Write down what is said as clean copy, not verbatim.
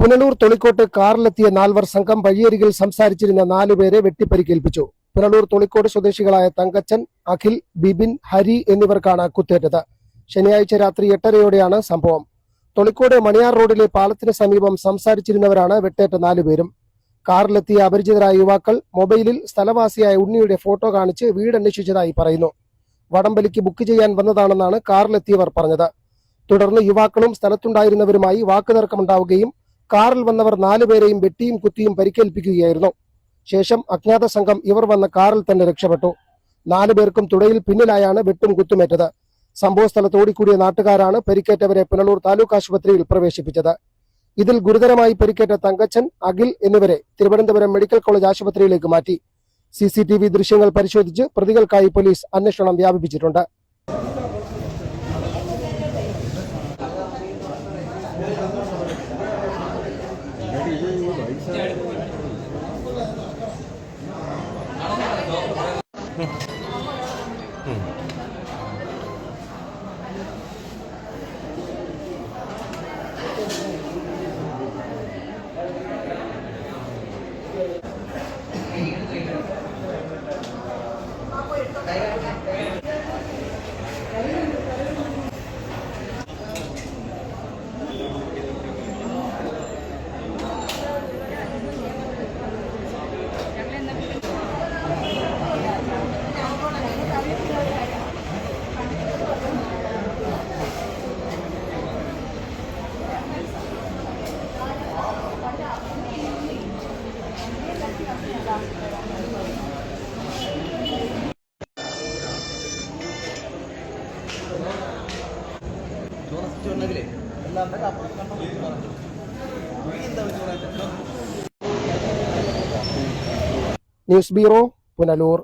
പുനലൂർ തൊളിക്കോട്ട് കാറിലെത്തിയ നാൽവർ സംഘം വഴിയരികിൽ സംസാരിച്ചിരുന്ന 4 പേരെ വെട്ടിപ്പരിക്കേൽപ്പിച്ചു. പുനലൂർ തൊളിക്കോട് സ്വദേശികളായ തങ്കച്ചൻ, അഖിൽ, ബിബിൻ, ഹരി എന്നിവർക്കാണ് കുത്തേറ്റത്. ശനിയാഴ്ച രാത്രി 8:30യോടെയാണ് സംഭവം. തൊളിക്കോട് മണിയാർ റോഡിലെ പാലത്തിന് സമീപം സംസാരിച്ചിരുന്നവരാണ് വെട്ടേറ്റ 4 പേരും. കാറിലെത്തിയ അപരിചിതരായ യുവാക്കൾ മൊബൈലിൽ സ്ഥലവാസിയായ ഉണ്ണിയുടെ ഫോട്ടോ കാണിച്ച് വീടന്വേഷിച്ചതായി പറയുന്നു. വടംവലിക്ക് ബുക്ക് ചെയ്യാൻ വന്നതാണെന്നാണ് കാറിലെത്തിയവർ പറഞ്ഞത്. തുടർന്ന് യുവാക്കളും സ്ഥലത്തുണ്ടായിരുന്നവരുമായി വാക്കുതർക്കമുണ്ടാവുകയും കാറിൽ വന്നവർ 4 പേരെയും വെട്ടിയും കുത്തിയും പരിക്കേൽപ്പിക്കുകയായിരുന്നു. ശേഷം അജ്ഞാത സംഘം ഇവർ വന്ന കാറിൽ തന്നെ രക്ഷപ്പെട്ടു. 4 പേർക്കും തുടയിൽ പിന്നിലായാണ് വെട്ടും കുത്തുമേറ്റത്. സംഭവസ്ഥലത്ത് ഓടിക്കൂടിയ നാട്ടുകാരാണ് പരിക്കേറ്റവരെ പുനലൂർ താലൂക്ക് ആശുപത്രിയിൽ പ്രവേശിപ്പിച്ചത്. ഇതിൽ ഗുരുതരമായി പരിക്കേറ്റ തങ്കച്ചൻ, അഖിൽ എന്നിവരെ തിരുവനന്തപുരം മെഡിക്കൽ കോളേജ് ആശുപത്രിയിലേക്ക് മാറ്റി. CCTV ദൃശ്യങ്ങൾ പരിശോധിച്ച് പ്രതികൾക്കായി പോലീസ് അന്വേഷണം വ്യാപിപ്പിച്ചിട്ടുണ്ട്. News bureau, Punalur.